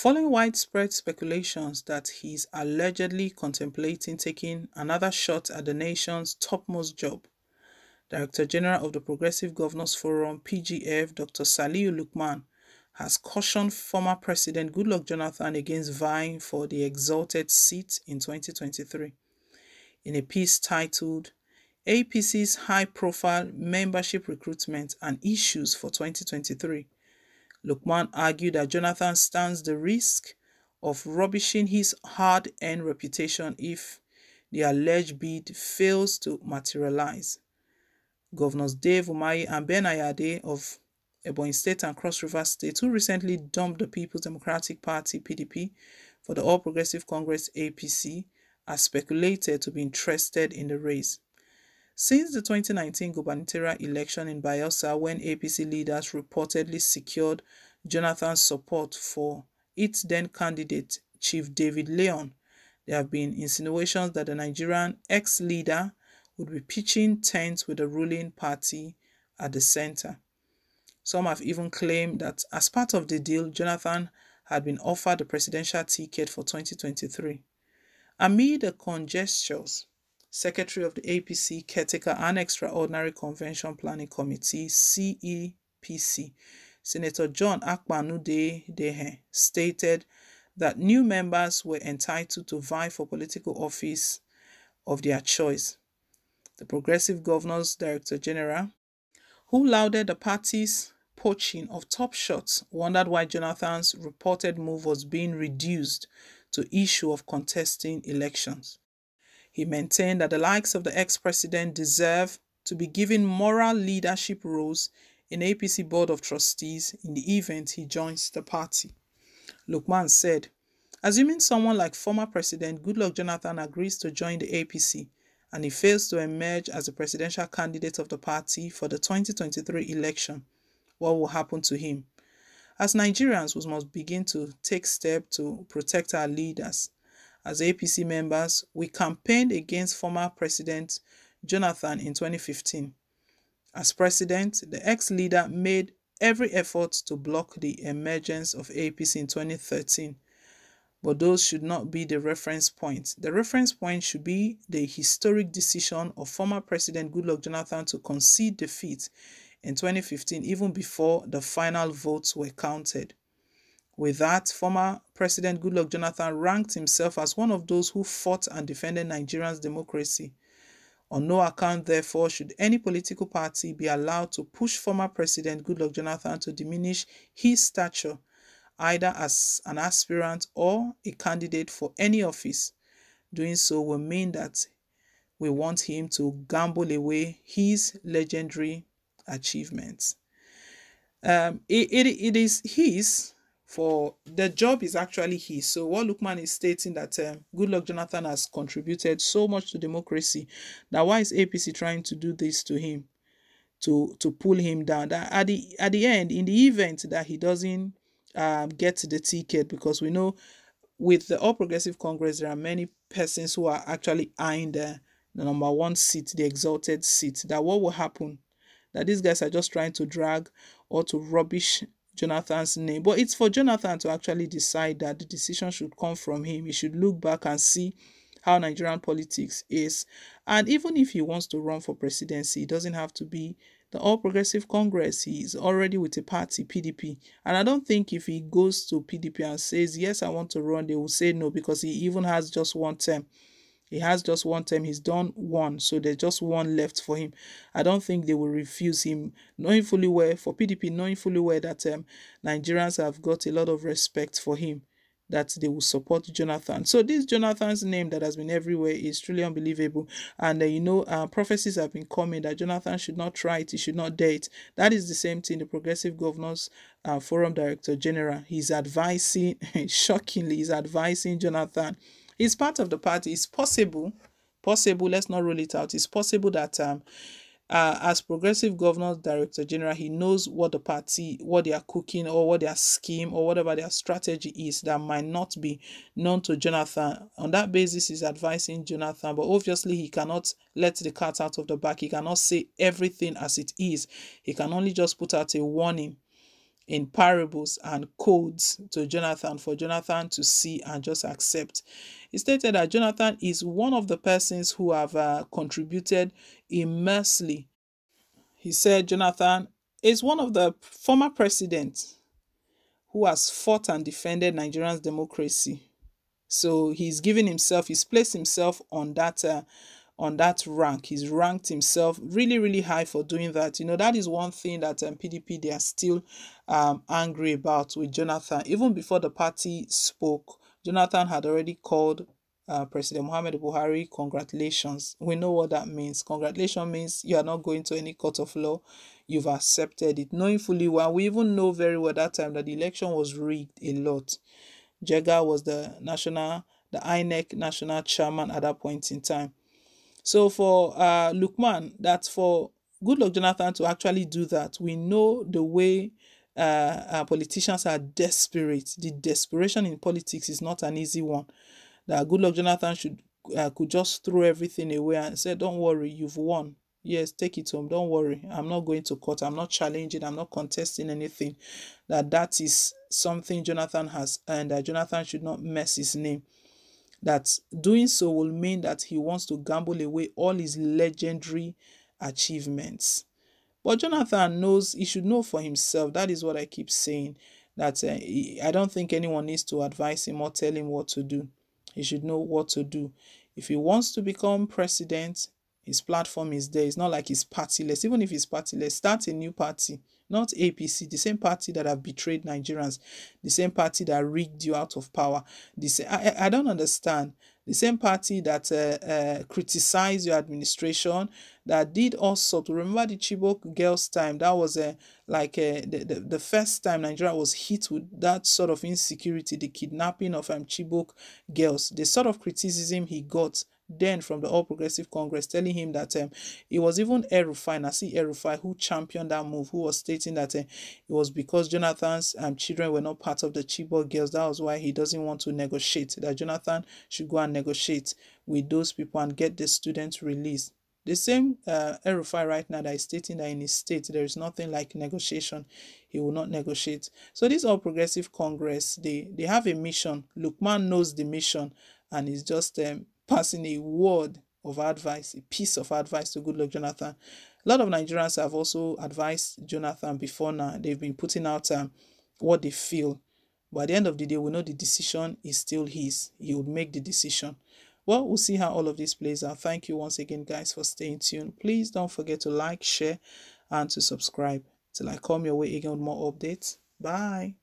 Following widespread speculations that he is allegedly contemplating taking another shot at the nation's topmost job, Director General of the Progressive Governors Forum (PGF), Dr. Saliu Lukeman, has cautioned former President Goodluck Jonathan against vying for the exalted seat in 2023. In a piece titled APC's High-Profile Membership Recruitment and Issues for 2023, Lukeman argued that Jonathan stands the risk of rubbishing his hard-earned reputation if the alleged bid fails to materialize. Governors Dave Umahi and Ben Ayade of Ebonyi State and Cross River State, who recently dumped the People's Democratic Party (PDP) for the All Progressive Congress (APC), are speculated to be interested in the race. Since the 2019 gubernatorial election in Bayelsa, when APC leaders reportedly secured Jonathan's support for its then candidate, Chief David Leon, there have been insinuations that the Nigerian ex-leader would be pitching tents with the ruling party at the center. Some have even claimed that as part of the deal, Jonathan had been offered the presidential ticket for 2023. Amid the conjectures, Secretary of the APC Caretaker and Extraordinary Convention Planning Committee (CEPC), Senator John Akpanu-Dehe, stated that new members were entitled to vie for political office of their choice. The Progressive Governors Director General, who lauded the party's poaching of top shots, wondered why Jonathan's reported move was being reduced to issue of contesting elections. He maintained that the likes of the ex-president deserve to be given moral leadership roles in APC Board of Trustees in the event he joins the party. Lukeman said, assuming someone like former President Goodluck Jonathan agrees to join the APC, and he fails to emerge as the presidential candidate of the party for the 2023 election, what will happen to him? As Nigerians, we must begin to take steps to protect our leaders. As APC members, we campaigned against former President Jonathan in 2015. As president, the ex-leader made every effort to block the emergence of APC in 2013. But those should not be the reference point. The reference point should be the historic decision of former President Goodluck Jonathan to concede defeat in 2015, even before the final votes were counted. With that, former President Goodluck Jonathan ranked himself as one of those who fought and defended Nigeria's democracy. On no account, therefore, should any political party be allowed to push former President Goodluck Jonathan to diminish his stature, either as an aspirant or a candidate for any office. Doing so will mean that we want him to gamble away his legendary achievements. It is his, for the job is actually his. So what Lukeman is stating that Goodluck Jonathan has contributed so much to democracy, that why is APC trying to do this to him, to pull him down? That at the end, in the event that he doesn't get the ticket, because we know with the All Progressive Congress there are many persons who are actually eyeing the number one seat, the exalted seat, that what will happen? That these guys are just trying to drag or to rubbish Jonathan's name. But it's for Jonathan to actually decide that the decision should come from him. He should look back and see how Nigerian politics is. And even if he wants to run for presidency, it doesn't have to be the All Progressive Congress. He is already with a party, PDP. And I don't think if he goes to PDP and says, yes, I want to run, they will say no, because he even has just one term. He has just one term. He's done one. So there's just one left for him. I don't think they will refuse him, knowing fully well, for PDP, knowing fully well that Nigerians have got a lot of respect for him, that they will support Jonathan. So this Jonathan's name that has been everywhere is truly unbelievable. And prophecies have been coming that Jonathan should not try it, he should not dare it. That is the same thing the Progressive Governors Forum Director General, he's advising, shockingly, he's advising Jonathan. He's part of the party. It's possible, let's not rule it out. It's possible that as Progressive Governor Director General, he knows what the party, what they are cooking, or what their scheme or whatever their strategy is that might not be known to Jonathan. On that basis, he's advising Jonathan, but obviously he cannot let the cat out of the bag. He cannot say everything as it is. He can only just put out a warning. in parables and codes to Jonathan for Jonathan to see and just accept. He stated that Jonathan is one of the persons who have contributed immensely. He said Jonathan is one of the former presidents who has fought and defended Nigeria's democracy. So he's placed himself on that rank. He's ranked himself really, really high for doing that. That is one thing that PDP, they are still angry about with Jonathan. Even before the party spoke, Jonathan had already called President Muhammad Buhari congratulations. We know what that means. Congratulations means you are not going to any court of law. You've accepted it, knowing fully well. We even know very well that time that the election was rigged a lot. Jega was the INEC national chairman at that point in time. So for Lukeman, that's for Goodluck Jonathan to actually do that. We know the way our politicians are desperate. The desperation in politics is not an easy one. That Goodluck Jonathan could just throw everything away and say, "Don't worry, you've won. Yes, take it home. Don't worry. I'm not going to court. I'm not challenging. I'm not contesting anything." That is something Jonathan has, and Jonathan should not mess his name. That doing so will mean that he wants to gamble away all his legendary achievements. But Jonathan knows, he should know for himself. That is what I keep saying. That I don't think anyone needs to advise him or tell him what to do. He should know what to do. If he wants to become president, his platform is there. It's not like he's partyless. Even if he's partyless, start a new party. Not APC, the same party that have betrayed Nigerians, the same party that rigged you out of power. I don't understand. The same party that criticized your administration, that did all sorts. Remember the Chibok girls' time? That was the first time Nigeria was hit with that sort of insecurity, the kidnapping of Chibok girls. The sort of criticism he got then from the All Progressive Congress, telling him that it was even Nasi El-Rufai, who championed that move, who was stating that it was because Jonathan's children were not part of the Chibok girls. That was why he doesn't want to negotiate, that Jonathan should go and negotiate with those people and get the students released. The same El-Rufai right now that is stating that in his state there is nothing like negotiation. He will not negotiate. So this All Progressive Congress, they have a mission. Lukeman knows the mission and is just passing a word of advice, a piece of advice to Goodluck Jonathan. A lot of Nigerians have also advised Jonathan before now. They've been putting out what they feel. But at the end of the day, we know the decision is still his. He would make the decision. Well, we'll see how all of this plays out. Thank you once again, guys, for staying tuned. Please don't forget to like, share, and to subscribe till I come your way again with more updates. Bye.